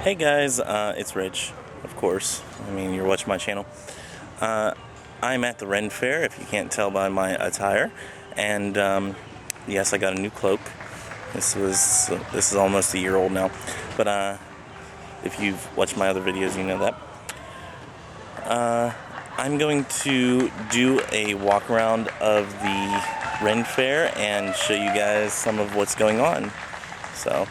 Hey guys, it's Rich, of course. I mean, you're watching my channel. I'm at the Ren Fair, if you can't tell by my attire, and yes, I got a new cloak. This is almost a year old now, but if you've watched my other videos, you know that. I'm going to do a walk around of the Ren Fair and show you guys some of what's going on. So,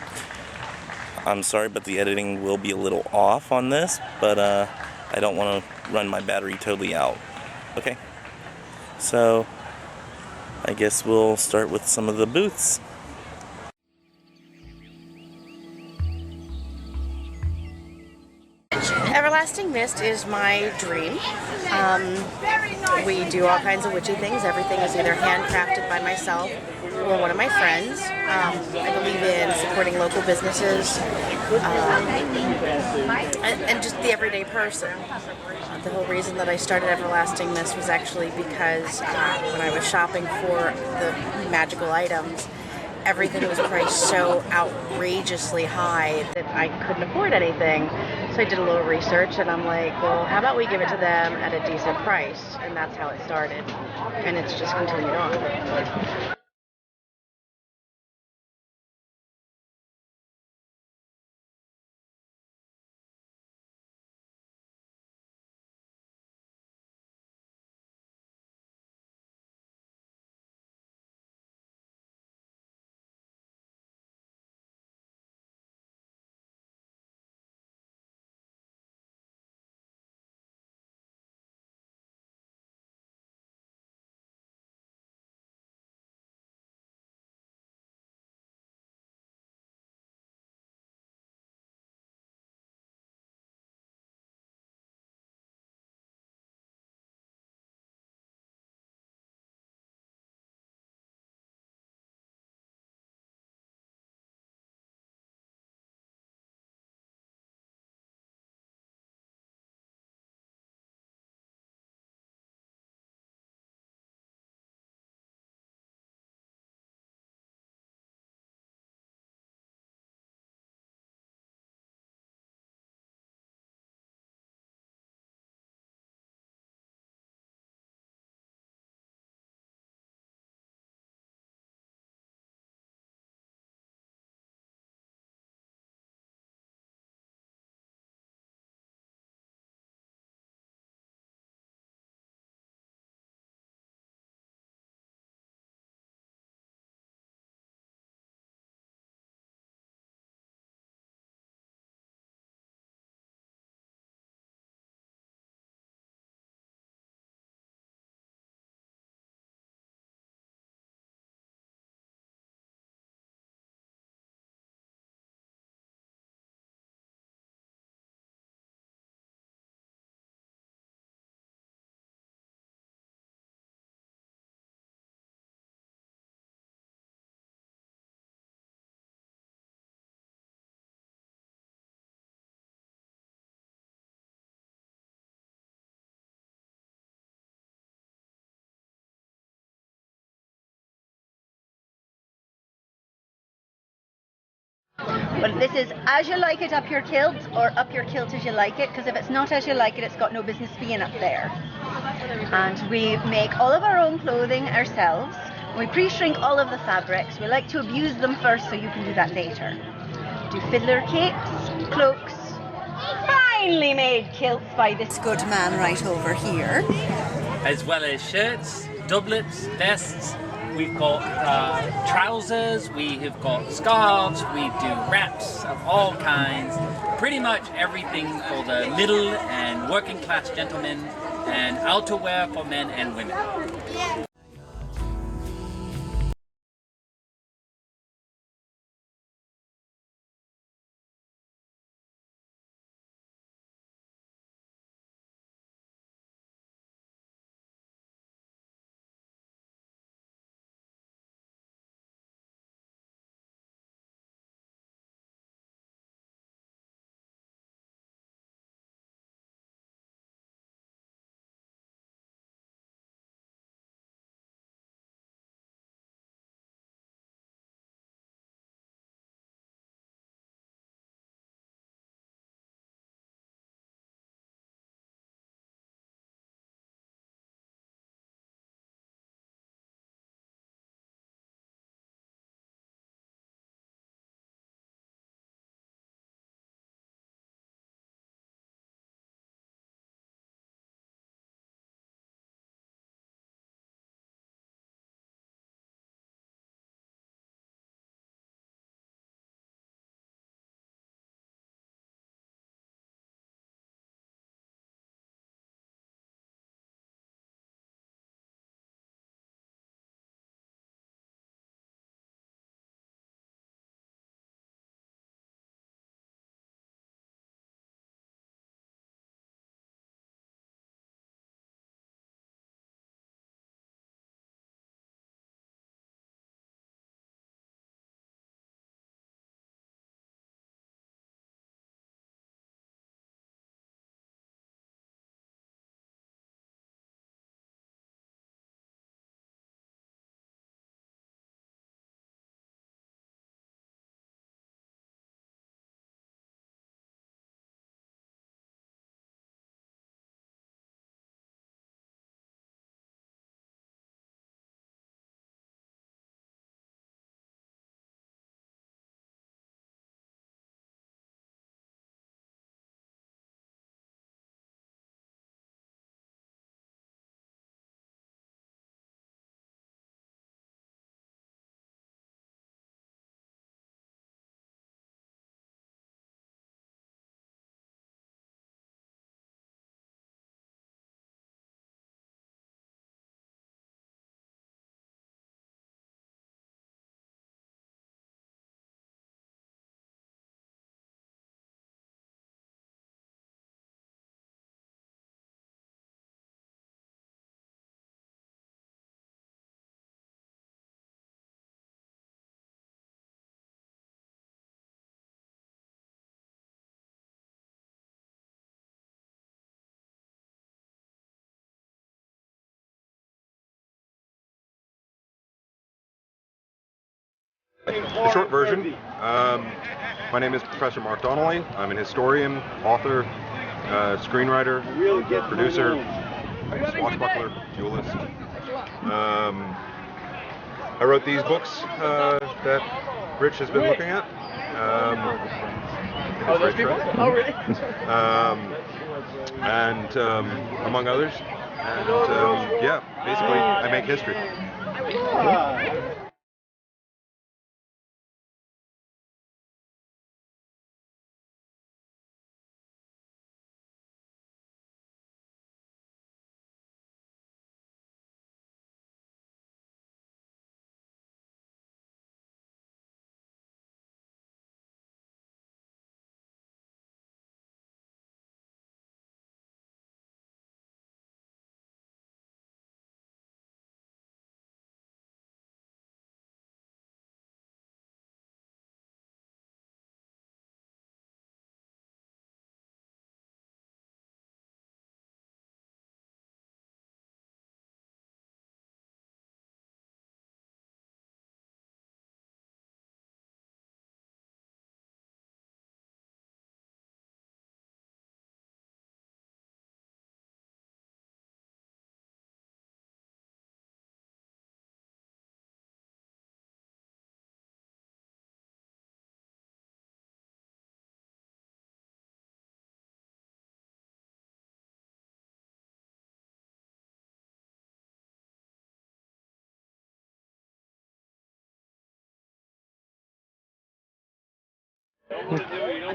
I'm sorry, but the editing will be a little off on this, but I don't want to run my battery totally out. Okay, so I guess we'll start with some of the booths. Everlasting Myst is my dream. We do all kinds of witchy things. Everything is either handcrafted by myself or one of my friends. I believe in supporting local businesses and just the everyday person. The whole reason that I started Everlasting Myst was actually because when I was shopping for the magical items, everything was priced so outrageously high that I couldn't afford anything. So I did a little research and I'm like, well, how about we give it to them at a decent price? And that's how it started. And it's just continued on. But this is as you like it up your kilt, or up your kilt as you like it, because if it's not as you like it, it's got no business being up there. And we make all of our own clothing ourselves. We pre-shrink all of the fabrics. We like to abuse them first so you can do that later. Do fiddler capes, cloaks, finely made kilts by this good man right over here. As well as shirts, doublets, vests. We've got trousers, we have got scarves, we do wraps of all kinds. Pretty much everything for the middle and working class gentlemen, and outerwear for men and women. The short version. My name is Professor Mark Donnelly. I'm an historian, author, screenwriter, producer, swashbuckler, duelist. I wrote these books that Rich has been looking at. And among others. And yeah, basically, I make history.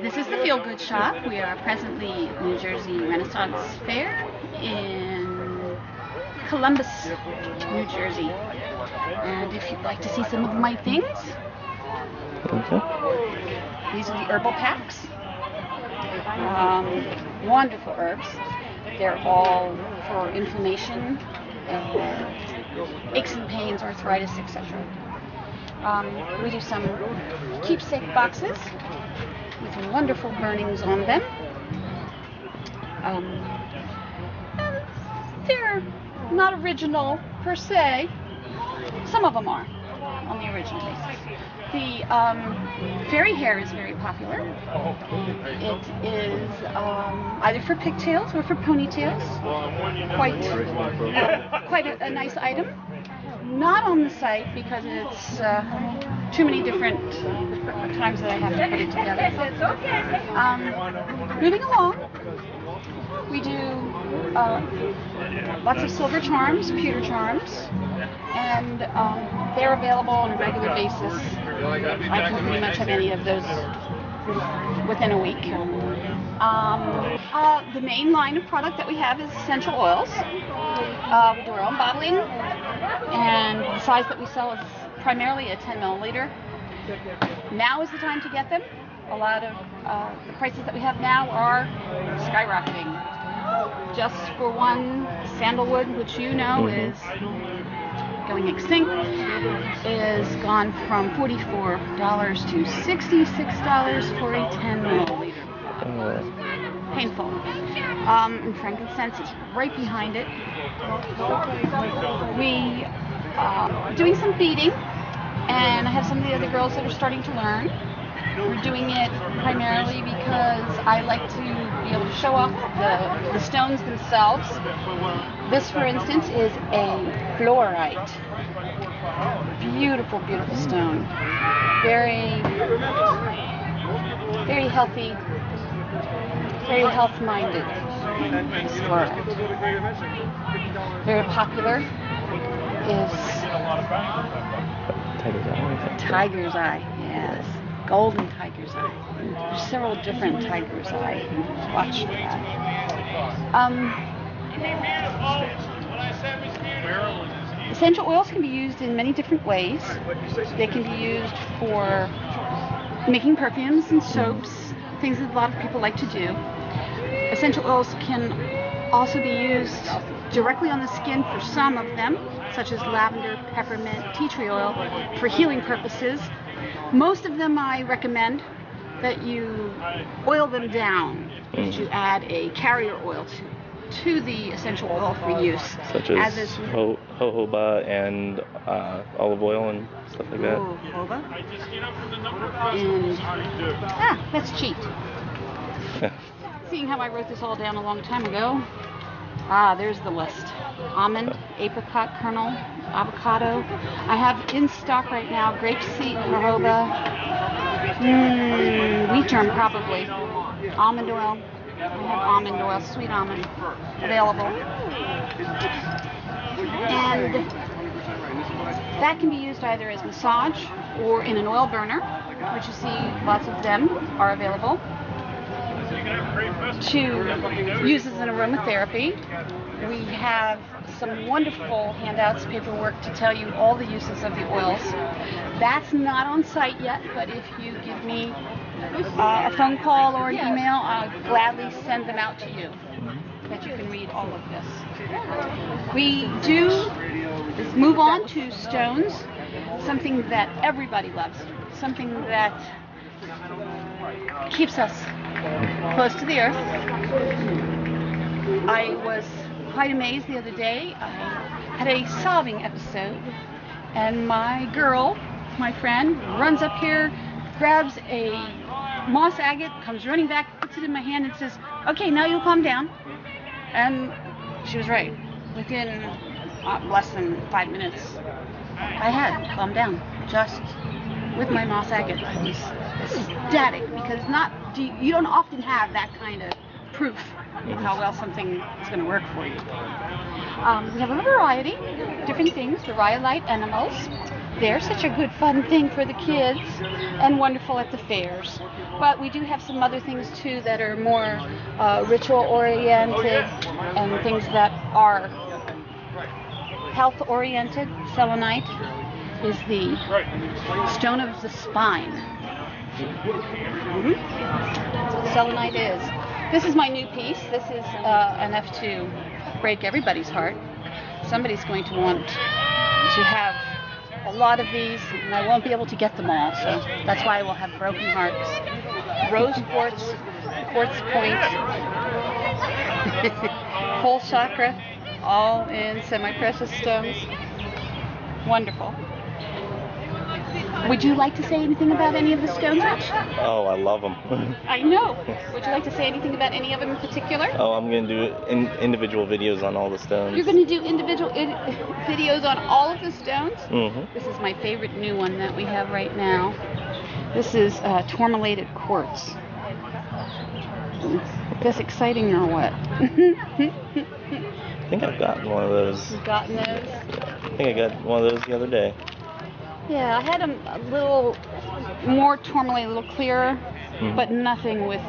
This is the Feel Good Shop. We are presently at New Jersey Renaissance Fair in Columbus, New Jersey. And if you'd like to see some of my things, these are the herbal packs. Wonderful herbs. They're all for inflammation, aches and pains, arthritis, etc. We do some keepsake boxes with wonderful burnings on them. They're not original per se. Some of them are on the original basis. The fairy hair is very popular. It is either for pigtails or for ponytails. Quite a nice item. Not on the site because it's too many different times that I have to put it together. Moving along, we do lots of silver charms, pewter charms, and they're available on a regular basis. I can pretty much have any of those within a week. The main line of product that we have is essential oils. We do our own bottling, and the size that we sell is primarily a 10 milliliter. Now is the time to get them. A lot of the prices that we have now are skyrocketing. Just for one, sandalwood, which you know is going extinct, is gone from $44 to $66 for a 10 milliliter. Painful. And frankincense is right behind it. We are doing some beading, and I have some of the other girls that are starting to learn. We're doing it primarily because I like to be able to show off the stones themselves. This, for instance, is a fluorite. Beautiful, beautiful stone. Very, very healthy, very health-minded. Fluorite. Very popular is tiger's eye. Yes. Golden tiger's eye. There's several different tiger's eye. Watch for that. Essential oils can be used in many different ways. They can be used for making perfumes and soaps, things that a lot of people like to do. Essential oils can also be used directly on the skin for some of them, such as lavender, peppermint, tea tree oil, for healing purposes. Most of them I recommend that you oil them down, that you add a carrier oil to. to the essential oil for use. Such as is jojoba and olive oil and stuff like that. jojoba. And let's cheat. Seeing how I wrote this all down a long time ago. There's the list. Almond, apricot kernel, avocado. I have in stock right now grapeseed, jojoba, wheat germ probably, almond oil. I have almond oil, sweet almond available. And that can be used either as massage or in an oil burner, which you see lots of them are available, to use as an aromatherapy. We have some wonderful handouts, paperwork to tell you all the uses of the oils. That's not on site yet, but if you give me a phone call or an email, I'll gladly send them out to you, that you can read all of this. We do move on to stones, something that everybody loves, something that keeps us close to the earth. I was quite amazed the other day. I had a sobbing episode, and my girl, my friend, runs up here, grabs a moss agate, comes running back, puts it in my hand and says, "Okay, now you'll calm down." And she was right. Within less than 5 minutes, I had calmed down just with my moss agate. I was ecstatic because you don't often have that kind of proof of how well something is going to work for you. We have a variety of different things, the rhyolite animals. They're such a good fun thing for the kids and wonderful at the fairs. But we do have some other things too that are more ritual oriented and things that are health oriented. Selenite is the stone of the spine. Selenite is. This is my new piece. This is enough to break everybody's heart. Somebody's going to want to have a lot of these, and I won't be able to get them all, so that's why I will have broken hearts. Rose quartz, quartz point, whole chakra, all in semi-precious stones. Wonderful. Would you like to say anything about any of the stones, Rich? Oh, I love them. I know. Would you like to say anything about any of them in particular? Oh, I'm going to do individual videos on all the stones. You're going to do individual videos on all of the stones? Mm-hmm. This is my favorite new one that we have right now. This is tourmalated quartz. Is this exciting or what? I think I've gotten one of those. You've gotten those? I think I got one of those the other day. Yeah, I had them a little more tourmaline, a little clearer, but nothing with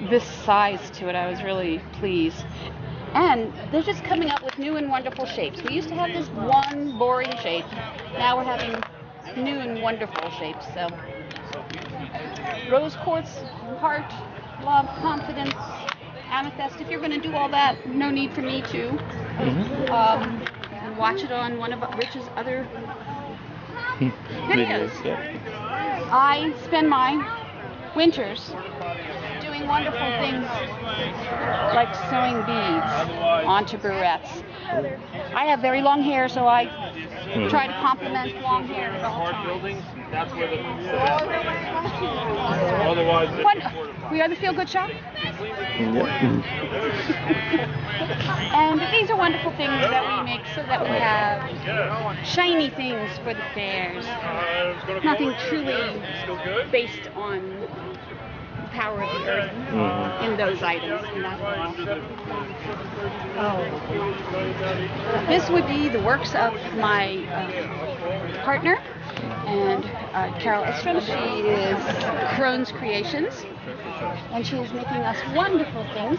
this size to it. I was really pleased. And they're just coming up with new and wonderful shapes. We used to have this one boring shape. Now we're having new and wonderful shapes. So, rose quartz, heart, love, confidence, amethyst. If you're going to do all that, no need for me to. You can watch it on one of Rich's other videos. Yeah. I spend my winters doing wonderful things like sewing beads onto barrettes. I have very long hair, so I try to complement long hair at all times. We are the Feel Good Shop. And these are wonderful things that we make so that we have shiny things for the fairs. Nothing truly based on the power of the earth in those items. This would be the works of my partner and Carol Estrom. She is Crohn's Creations, and she is making us wonderful things.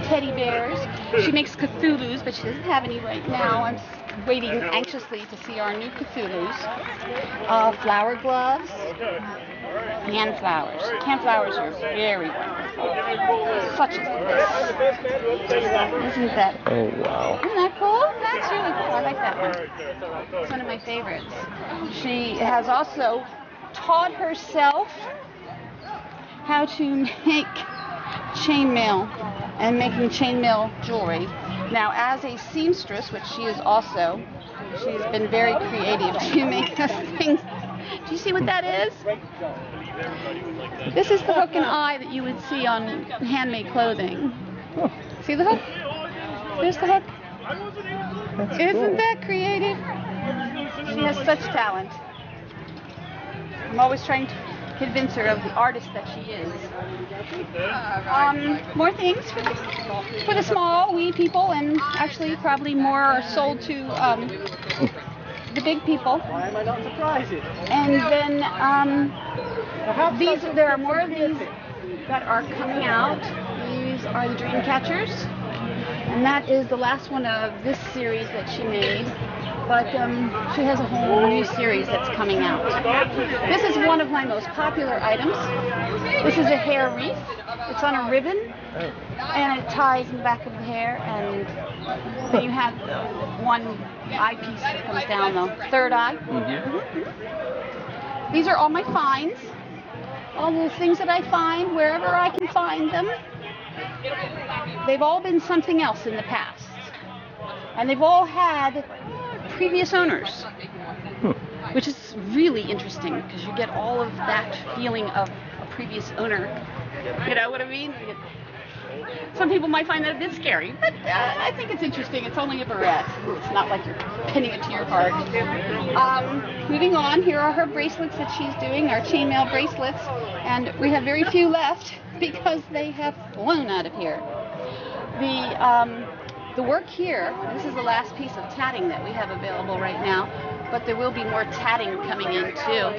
Teddy bears. She makes Cthulhu's, but she doesn't have any right now. I'm waiting anxiously to see our new Cthulhu's. Flower gloves, hand flowers. Hand flowers are very wonderful. Such as this. Isn't that? Oh, wow. Isn't that cool? That's really cool. I like that one. It's one of my favorites. She has also taught herself how to make chainmail and making chainmail jewelry. Now, as a seamstress, which she is also, she's been very creative to make us things. Do you see what that is? This is the hook and eye that you would see on handmade clothing. See the hook? There's the hook. Isn't that creative? She has such talent. I'm always trying to convince her of the artist that she is. More things for the small, wee people, and actually probably more are sold to the big people. Why am I not surprised? And then there are more of these that are coming out. These are the dream catchers, and that is the last one of this series that she made. But she has a whole new series that's coming out. This is one of my most popular items. This is a hair wreath. It's on a ribbon, and it ties in the back of the hair, and then you have one eyepiece that comes down, the third eye. These are all my finds. All the things that I find, wherever I can find them. They've all been something else in the past. And they've all had previous owners, which is really interesting because you get all of that feeling of a previous owner. You know what I mean? Some people might find that a bit scary, but I think it's interesting. It's only a barrette. It's not like you're pinning it to your heart. Moving on, here are her bracelets that she's doing, our chainmail bracelets, and we have very few left because they have flown out of here. The work here, this is the last piece of tatting that we have available right now, but there will be more tatting coming in too.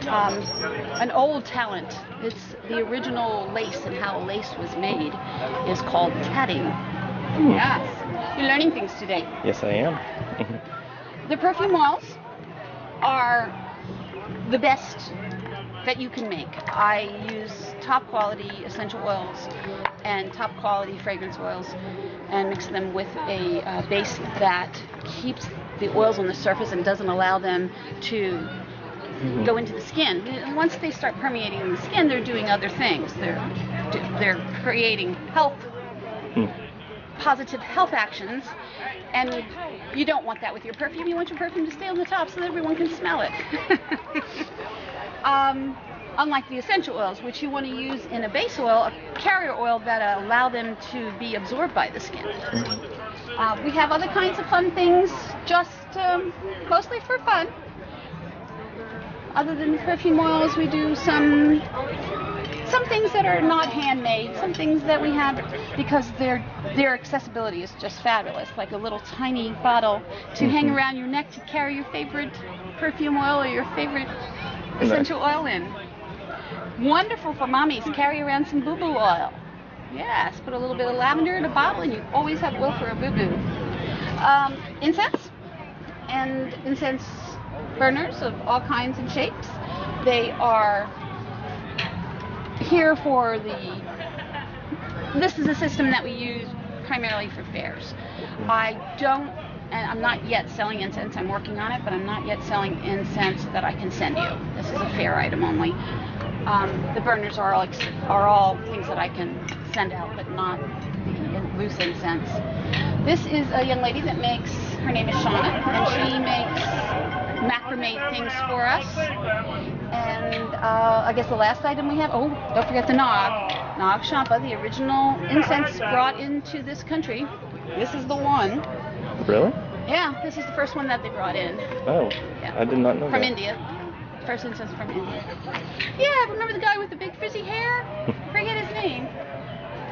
An old talent, it's the original lace and how lace was made, is called tatting. Yes, you're learning things today. Yes, I am. The perfume oils are the best that you can make. I use top quality essential oils and top quality fragrance oils and mix them with a base that keeps the oils on the surface and doesn't allow them to go into the skin. And once they start permeating in the skin, they're doing other things. They're creating positive health actions, and you don't want that with your perfume. You want your perfume to stay on the top so that everyone can smell it. Unlike the essential oils, which you want to use in a base oil, a carrier oil that allow them to be absorbed by the skin. We have other kinds of fun things, just mostly for fun. Other than perfume oils, we do some things that are not handmade, some things that we have because their accessibility is just fabulous, like a little tiny bottle to hang around your neck to carry your favorite perfume oil or your favorite essential oil in. Wonderful for mommies. Carry around some boo-boo oil. Yes, put a little bit of lavender in a bottle and you always have oil for a boo-boo. Incense and incense burners of all kinds and shapes. They are here for this is a system that we use primarily for fairs. I'm not yet selling incense. I'm working on it, but I'm not yet selling incense that I can send you. This is a fair item only. The burners are all things that I can send out, but not the loose incense. This is a young lady that makes, her name is Shauna, and she makes macrame things for us. And I guess the last item we have, don't forget the Nog Shoppe, the original incense brought into this country. This is the one. Really? Yeah, this is the first one that they brought in. Oh, yeah. I did not know From that. India. First incense from India. Yeah, remember the guy with the big frizzy hair? I forget his name.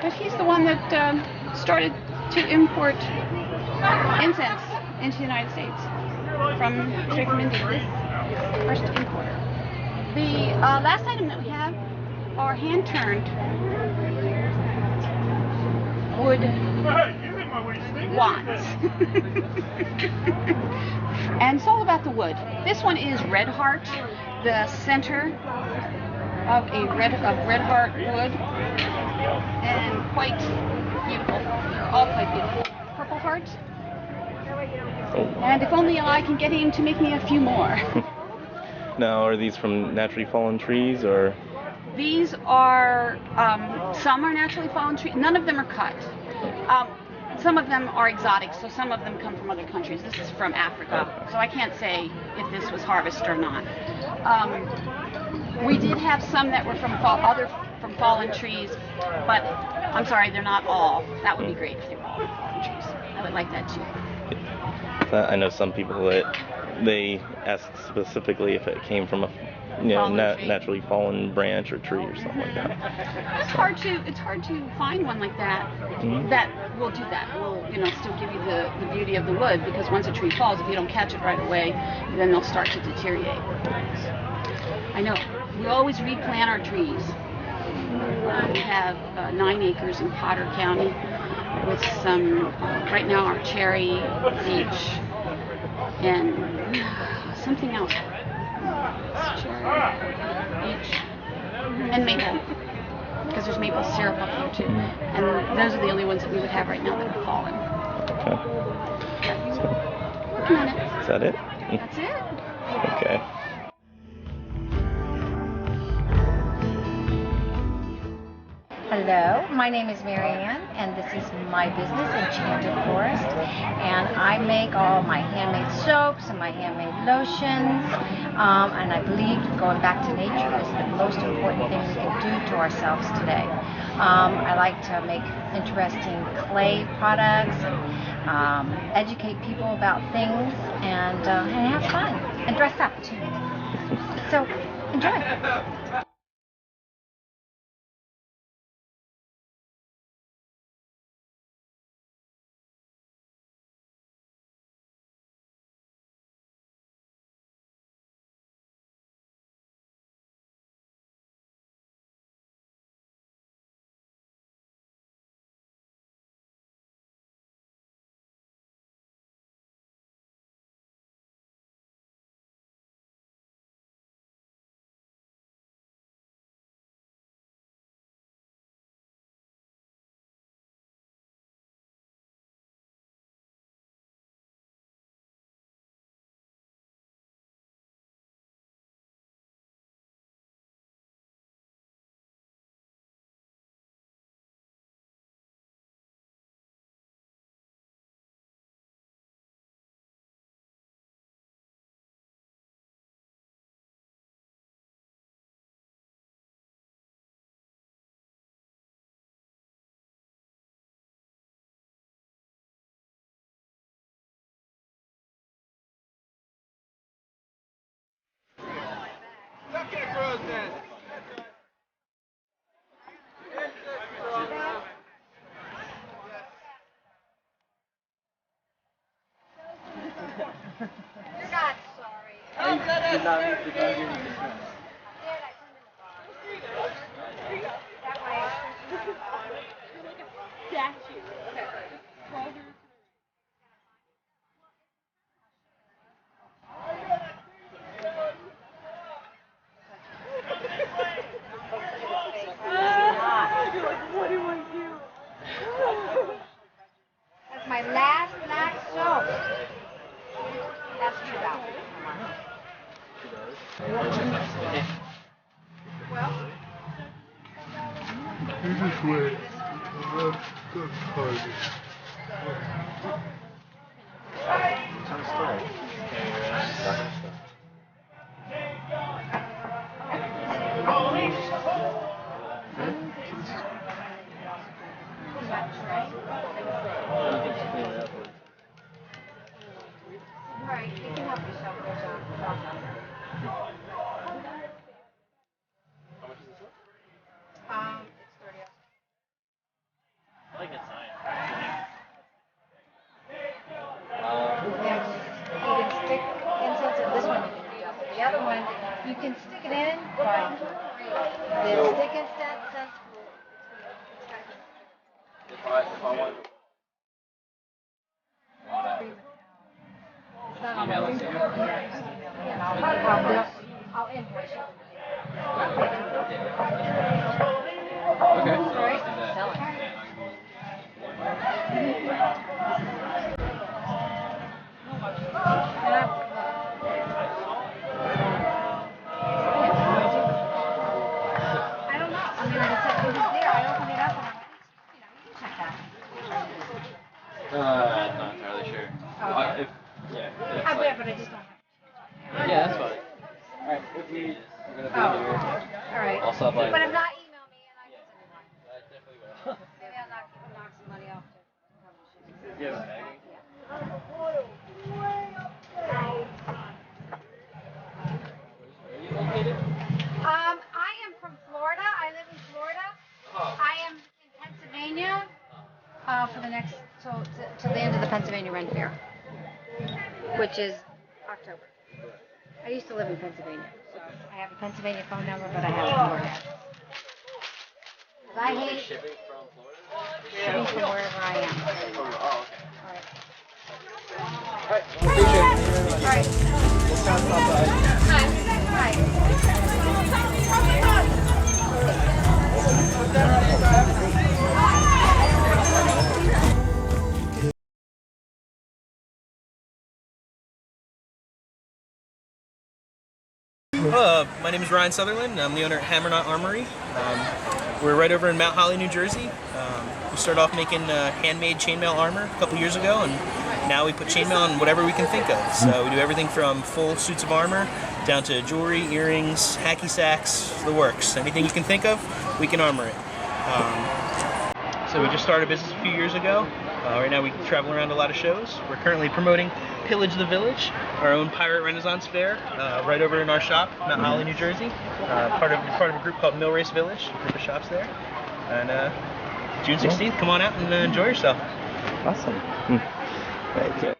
But he's the one that started to import incense into the United States straight from India. First importer. The last item that we have are hand-turned wood wands. And it's all about the wood. This one is red heart, the center of red heart wood, and quite beautiful. They're all quite beautiful. Purple heart. And if only I can get him to make me a few more. Now, are these from naturally fallen trees, or? These are, some are naturally fallen trees. None of them are cut. some of them are exotic, so some of them come from other countries. This is from Africa, so I can't say if this was harvest or not. We did have some that were from fallen trees, but I'm sorry, they're not all. That would be great if they were all from fallen trees. I would like that too. I know some people that they ask specifically if it came from a naturally fallen branch or tree or something like that. It's hard to find one like that that will do that. Will still give you the beauty of the wood, because once a tree falls, if you don't catch it right away, then they'll start to deteriorate. I know. We always replant our trees. We have 9 acres in Potter County with some, right now, our cherry, peach, and something else. Cherry, peach, and maple, because there's maple syrup up there too. And those are the only ones that we would have right now that are fallen. Okay. Working on it. Is that it? That's it. Okay. Hello, my name is Marianne, and this is my business, Enchanted Forest, and I make all my handmade soaps and my handmade lotions, and I believe going back to nature is the most important thing we can do to ourselves today. I like to make interesting clay products, and educate people about things, and have fun, and dress up too. So, enjoy. You're not sorry. That's my last black soap. That's $2. Well, You just wait. That's hard. right, you can help yourself. There's a sauce out there. It's 30. I like that sign. You can stick incense in this one. You can do the other one. You can stick it in, but the stick incense says. If I want. Email it to you. And I'll invoice you. Okay. Right? Sell it. I don't know. I mean, I said it was there. I opened it up and I went, you check that. All right. Also, like, But if not, email me and I can send you one. I definitely will. Maybe I'll knock some money off to You have a bag? I am from Florida. I live in Florida. I am in Pennsylvania for the next till the end of the Pennsylvania Ren Fair, which is October. I used to live in Pennsylvania, so I have a Pennsylvania phone number, but I have a Florida. 'Cause I hate Shipping from Florida? shipping from wherever I am. Oh, okay. All right. All right. Hi. Hello, my name is Ryan Sutherland. I'm the owner at Hammernought Armory. We're right over in Mount Holly, New Jersey. We started off making handmade chainmail armor a couple years ago, and now we put chainmail on whatever we can think of. So we do everything from full suits of armor down to jewelry, earrings, hacky sacks, the works. Anything you can think of, we can armor it. So we just started a business a few years ago. Right now we travel around a lot of shows. We're currently promoting Pillage the Village, our own pirate Renaissance fair, right over in our shop, Mount Holly, New Jersey. Part of a group called Mill Race Village, a group of shops there. And June 16th, come on out and enjoy yourself. Awesome. Thank you.